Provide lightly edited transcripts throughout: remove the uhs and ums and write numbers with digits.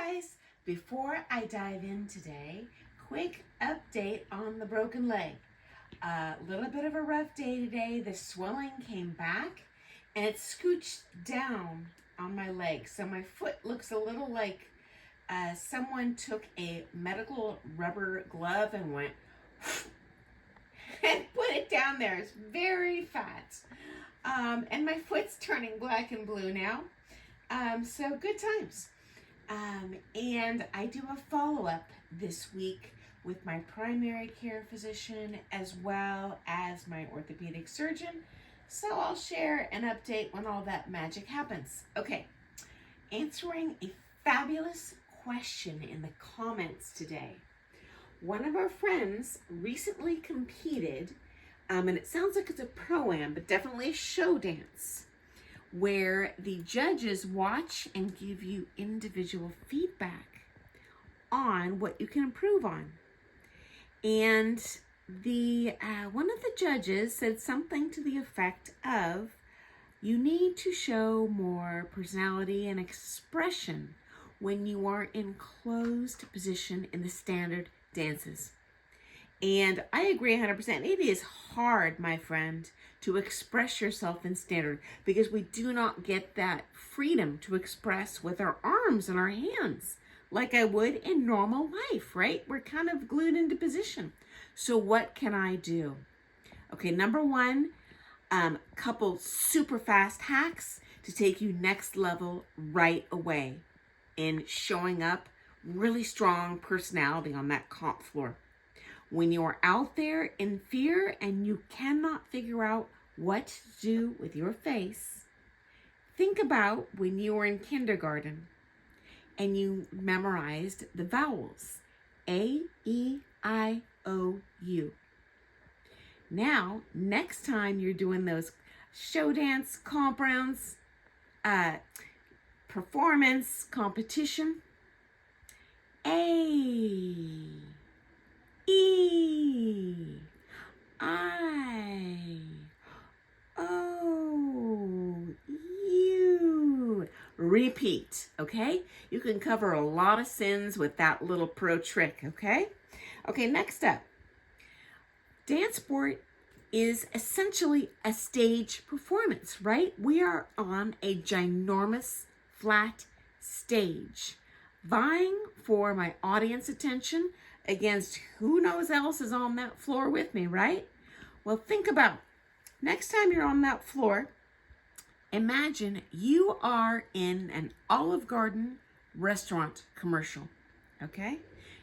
guys, before I dive in today, quick update on the broken leg. A little bit of a rough day today. The swelling came back and it scooched down on my leg. So my foot looks a little like someone took a medical rubber glove and went and put it down there. It's very fat. And my foot's turning black and blue now. So good times. And I do a follow-up this week with my primary care physician as well as my orthopedic surgeon. So I'll share an update when all that magic happens. Okay, answering a fabulous question in the comments today. One of our friends recently competed, and it sounds like it's a pro-am, but definitely a show dance, where the judges watch and give you individual feedback on what you can improve on. And the one of the judges said something to the effect of, you need to show more personality and expression when you are in closed position in the standard dances. And I agree 100%. It is hard, my friend, to express yourself in standard because we do not get that freedom to express with our arms and our hands like I would in normal life, right? We're kind of glued into position. So what can I do? Okay, number one, couple super fast hacks to take you next level right away in showing up really strong personality on that comp floor. When you are out there in fear and you cannot figure out what to do with your face, think about when you were in kindergarten and you memorized the vowels, A, E, I, O, U. Now, next time you're doing those show dance, comp rounds, performance, competition, A, E, I, O, U. Repeat, okay? You can cover a lot of sins with that little pro trick, okay? Okay, next up. Dance sport is essentially a stage performance, right? We are on a ginormous flat stage, vying for my audience attention against who knows else is on that floor with me, right? Well, think about next time you're on that floor, imagine you are in an Olive Garden restaurant commercial, okay?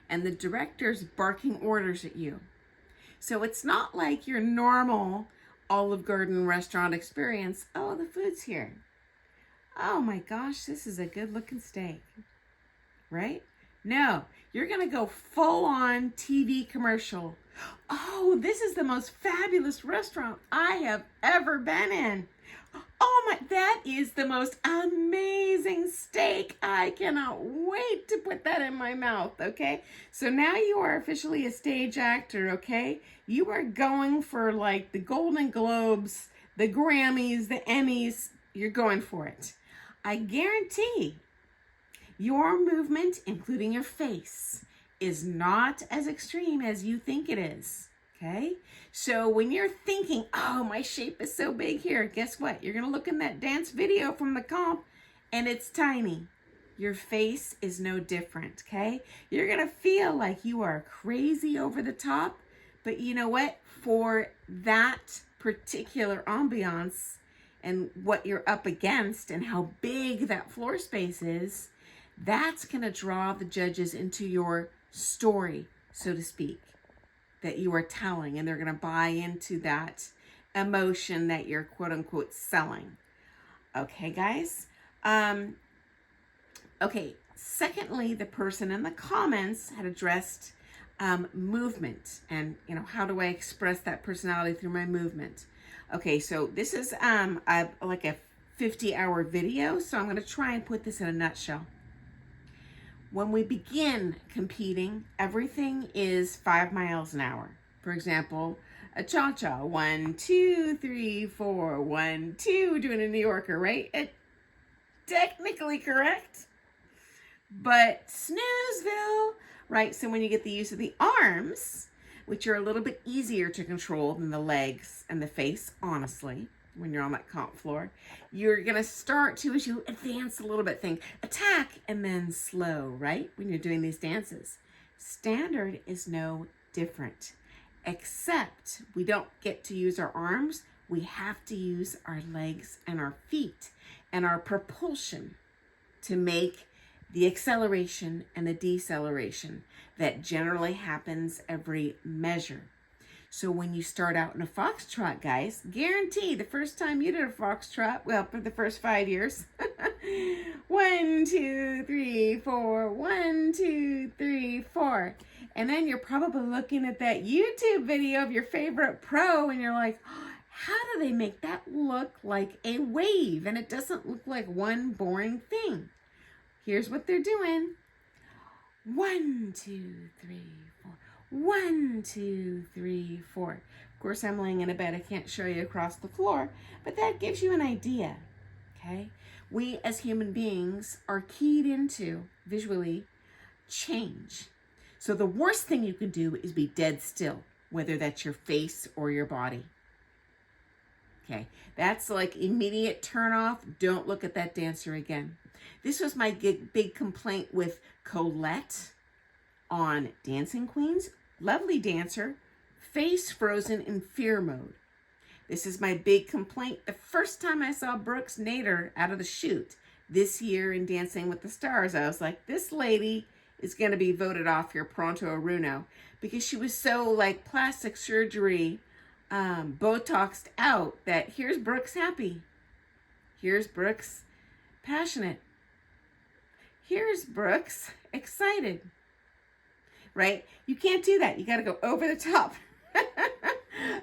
And the director's barking orders at you. So it's not like your normal Olive Garden restaurant experience. Oh, the food's here. Oh my gosh, this is a good looking steak, right? No, you're gonna go full on TV commercial. Oh, this is the most fabulous restaurant I have ever been in. Oh my, that is the most amazing steak. I cannot wait to put that in my mouth, okay? So now you are officially a stage actor, okay? You are going for like the Golden Globes, the Grammys, the Emmys. You're going for it. I guarantee your movement, including your face, is not as extreme as you think it is, okay? So when you're thinking, oh, my shape is so big here, guess what? You're gonna look in that dance video from the comp and it's tiny. Your face is no different, okay? You're gonna feel like you are crazy over the top, but you know what? For that particular ambiance and what you're up against and how big that floor space is, that's gonna draw the judges into your story, so to speak, that you are telling, and they're gonna buy into that emotion that you're quote unquote selling. Okay, guys? Okay, secondly, the person in the comments had addressed movement and, you know, how do I express that personality through my movement? Okay, so this is like a 50-hour video, so I'm gonna try and put this in a nutshell. When we begin competing, everything is 5 miles an hour. For example, a cha-cha, 1, 2, 3, 4, 1, 2, doing a New Yorker, right? Technically correct. but snoozeville, right? So when you get the use of the arms, which are a little bit easier to control than the legs and the face, honestly, when you're on that comp floor, you're going to start to, as you advance a little bit, think attack and then slow, right? When you're doing these dances. Standard is no different, except we don't get to use our arms. We have to use our legs and our feet and our propulsion to make the acceleration and the deceleration that generally happens every measure. So when you start out in a foxtrot, guys, guarantee the first time you did a foxtrot, well, for the first 5 years, 1, 2, 3, 4, 1, 2, 3, 4. And then you're probably looking at that YouTube video of your favorite pro and you're like, oh, how do they make that look like a wave? And it doesn't look like one boring thing. Here's what they're doing. 1, 2, 3, 4. 1, 2, 3, 4. Of course, I'm laying in a bed. I can't show you across the floor, but that gives you an idea, okay? We as human beings are keyed into, visually, change. So the worst thing you can do is be dead still, whether that's your face or your body. Okay, that's like immediate turn off. Don't look at that dancer again. This was my big complaint with Colette on Dancing Queens. Lovely dancer, face frozen in fear mode. This is my big complaint. The first time I saw Brooks Nader out of the chute this year in Dancing with the Stars, I was like, this lady is going to be voted off here pronto or runo, because she was so like plastic surgery Botoxed out that here's Brooks happy. Here's Brooks passionate. Here's Brooks excited. Right? You can't do that. You got to go over the top.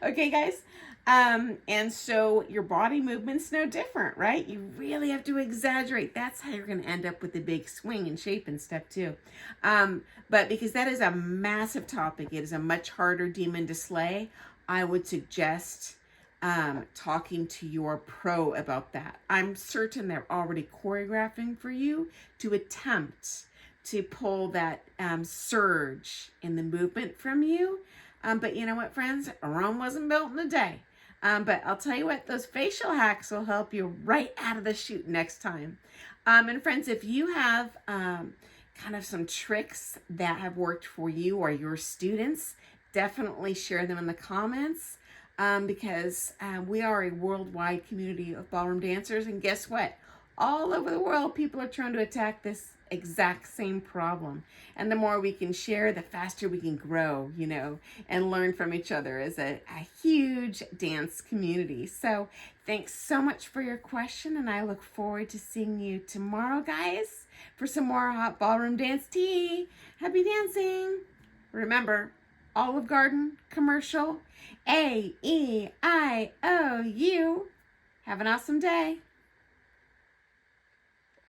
Okay, guys? And so your body movement's no different, right? You really have to exaggerate. That's how you're going to end up with the big swing and shape and step too. But because that is a massive topic, it is a much harder demon to slay, I would suggest talking to your pro about that. I'm certain they're already choreographing for you to attempt to pull that surge in the movement from you. But you know what, friends? Rome wasn't built in a day. But I'll tell you what, those facial hacks will help you right out of the chute next time. And friends, if you have kind of some tricks that have worked for you or your students, definitely share them in the comments, because we are a worldwide community of ballroom dancers. And guess what? All over the world, people are trying to attack this exact same problem. And the more we can share, the faster we can grow, you know, and learn from each other as a huge dance community. So thanks so much for your question, and I look forward to seeing you tomorrow, guys, for some more hot ballroom dance tea. Happy dancing. Remember, Olive Garden commercial, AEIOU. Have an awesome day.